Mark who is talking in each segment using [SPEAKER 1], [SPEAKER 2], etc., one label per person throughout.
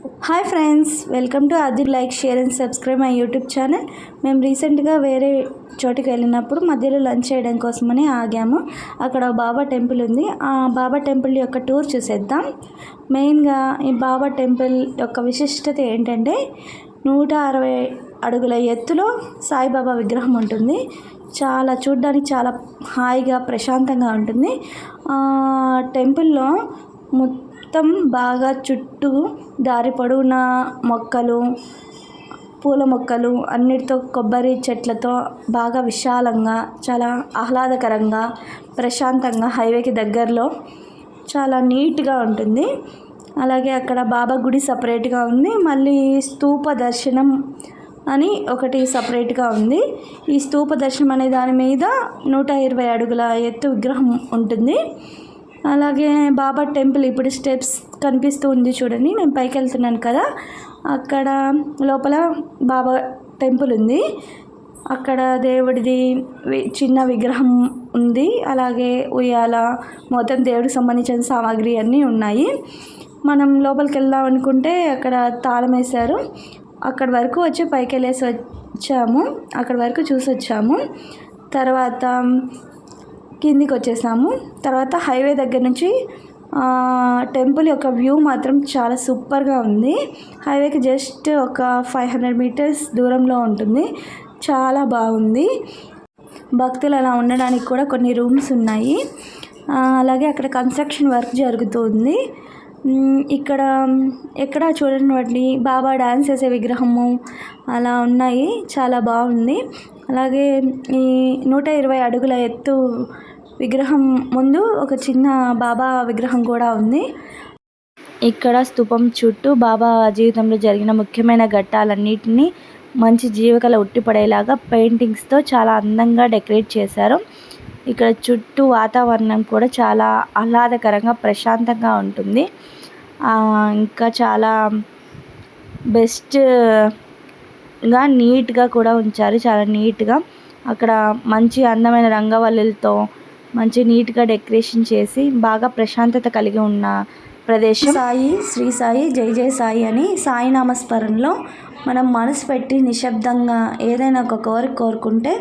[SPEAKER 1] Hi friends, welcome to ఆది. Like, share and subscribe my YouTube channel. మేము రీసెంట్గా వేరే చోటికి వెళ్ళినప్పుడు మధ్యలో లంచ్ చేయడం కోసమని ఆగాము. అక్కడ బాబా టెంపుల్ ఉంది. ఆ బాబా టెంపుల్ యొక్క టూర్ చూసేద్దాం. మెయిన్గా ఈ బాబా టెంపుల్ యొక్క విశిష్టత ఏంటంటే 160 అడుగుల ఎత్తులో సాయిబాబా విగ్రహం ఉంటుంది. చూడ్డానికి చాలా హాయిగా ప్రశాంతంగా ఉంటుంది. టెంపుల్లో మొత్తం బాగా చుట్టూ దారి పొడవునా మొక్కలు, పూల మొక్కలు అన్నిటితో, కొబ్బరి చెట్లతో బాగా విశాలంగా, చాలా ఆహ్లాదకరంగా, ప్రశాంతంగా, హైవేకి దగ్గరలో చాలా నీట్గా ఉంటుంది. అలాగే అక్కడ బాబా గుడి సపరేట్గా ఉంది. మళ్ళీ స్తూప దర్శనం అని ఒకటి సపరేట్గా ఉంది. ఈ స్తూప దర్శనం అనే దాని మీద 120 అడుగుల ఎత్తు విగ్రహం ఉంటుంది. అలాగే బాబా టెంపుల్ ఇప్పుడు స్టెప్స్ కనిపిస్తూ ఉంది చూడండి. నేను పైకి వెళ్తున్నాను కదా, అక్కడ లోపల బాబా టెంపుల్ ఉంది. అక్కడ దేవుడిది చిన్న విగ్రహం ఉంది. అలాగే ఉయ్యాల, మొత్తం దేవుడికి సంబంధించిన సామాగ్రి అన్నీ ఉన్నాయి. మనం లోపలికి వెళ్దాం అనుకుంటే అక్కడ తాళం వేశారు. అక్కడి వరకు వచ్చి పైకి వెళ్ళేసి వచ్చాము. అక్కడి వరకు చూసి వచ్చాము. తర్వాత కిందికి వచ్చేసాము. తర్వాత హైవే దగ్గర నుంచి టెంపుల్ యొక్క వ్యూ మాత్రం చాలా సూపర్గా ఉంది. హైవేకి జస్ట్ ఒక 500 మీటర్స్ దూరంలో ఉంటుంది. చాలా బాగుంది. భక్తులు అలా ఉండడానికి కూడా కొన్ని రూమ్స్ ఉన్నాయి. అలాగే అక్కడ కన్స్ట్రక్షన్ వర్క్ జరుగుతుంది. ఎక్కడ చూడండి వాటిని బాబా డ్యాన్స్ చేసే విగ్రహము అలా ఉన్నాయి. చాలా బాగుంది. అలాగే ఈ 120 అడుగుల ఎత్తు విగ్రహం ముందు ఒక చిన్న బాబా విగ్రహం కూడా ఉంది. ఇక్కడ స్తూపం చుట్టూ బాబా జీవితంలో జరిగిన ముఖ్యమైన ఘట్టాలన్నిటినీ మంచి జీవకళ ఉట్టిపడేలాగా పెయింటింగ్స్తో చాలా అందంగా డెకరేట్ చేశారు. ఇక్కడ చుట్టూ వాతావరణం కూడా చాలా ఆహ్లాదకరంగా, ప్రశాంతంగా ఉంటుంది. ఇంకా చాలా బెస్ట్గా, నీట్గా కూడా ఉంచారు. చాలా నీట్గా అక్కడ మంచి అందమైన రంగవల్లులతో మంచి నీట్గా డెకరేషన్ చేసి బాగా ప్రశాంతత కలిగి ఉన్న ప్రదేశం. సాయి, శ్రీ సాయి, జై జై సాయి అని సాయి నామస్మరణలో మనం మనసు పెట్టి నిశ్శబ్దంగా ఏదైనా ఒక కోరిక కోరుకుంటే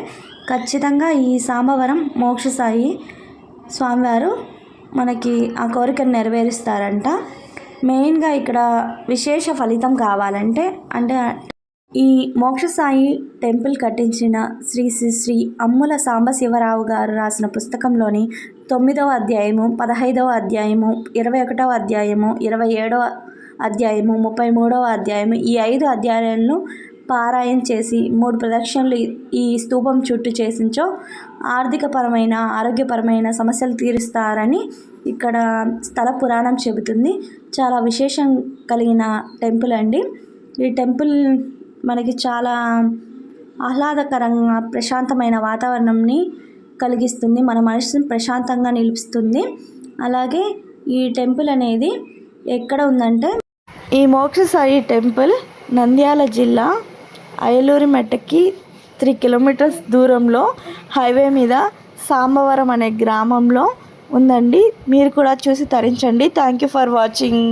[SPEAKER 1] ఖచ్చితంగా ఈ సాంబవరం మోక్ష సాయి స్వామివారు మనకి ఆ కోరికను నెరవేరుస్తారంట. మెయిన్గా ఇక్కడ విశేష ఫలితం కావాలంటే ఈ మోక్ష సాయి టెంపుల్ కట్టించిన శ్రీ శ్రీ శ్రీ అమ్ముల సాంబశివరావు గారు రాసిన పుస్తకంలోని 9వ అధ్యాయము, 15వ అధ్యాయము, 21వ అధ్యాయము, 27వ అధ్యాయము, 33వ అధ్యాయము, ఈ 5 అధ్యాయాలను పారాయణ చేసి 3 ప్రదక్షిణలు ఈ స్తూపం చుట్టూ చేసించో ఆర్థికపరమైన, ఆరోగ్యపరమైన సమస్యలు తీరుస్తారని ఇక్కడ స్థల పురాణం చెబుతుంది. చాలా విశేషం కలిగిన టెంపుల్ అండి. ఈ టెంపుల్ మనకి చాలా ఆహ్లాదకరంగా, ప్రశాంతమైన వాతావరణంని కలిగిస్తుంది. మన మనసుని ప్రశాంతంగా నిలుపుతుంది. అలాగే ఈ టెంపుల్ అనేది ఎక్కడ ఉందంటే, ఈ మోక్ష సాయి టెంపుల్ నంద్యాల జిల్లా అయలూరిమెట్టకి 3 కిలోమీటర్స్ దూరంలో హైవే మీద సాంబవరం అనే గ్రామంలో ఉందండి. మీరు కూడా చూసి తరించండి. Thank you for watching.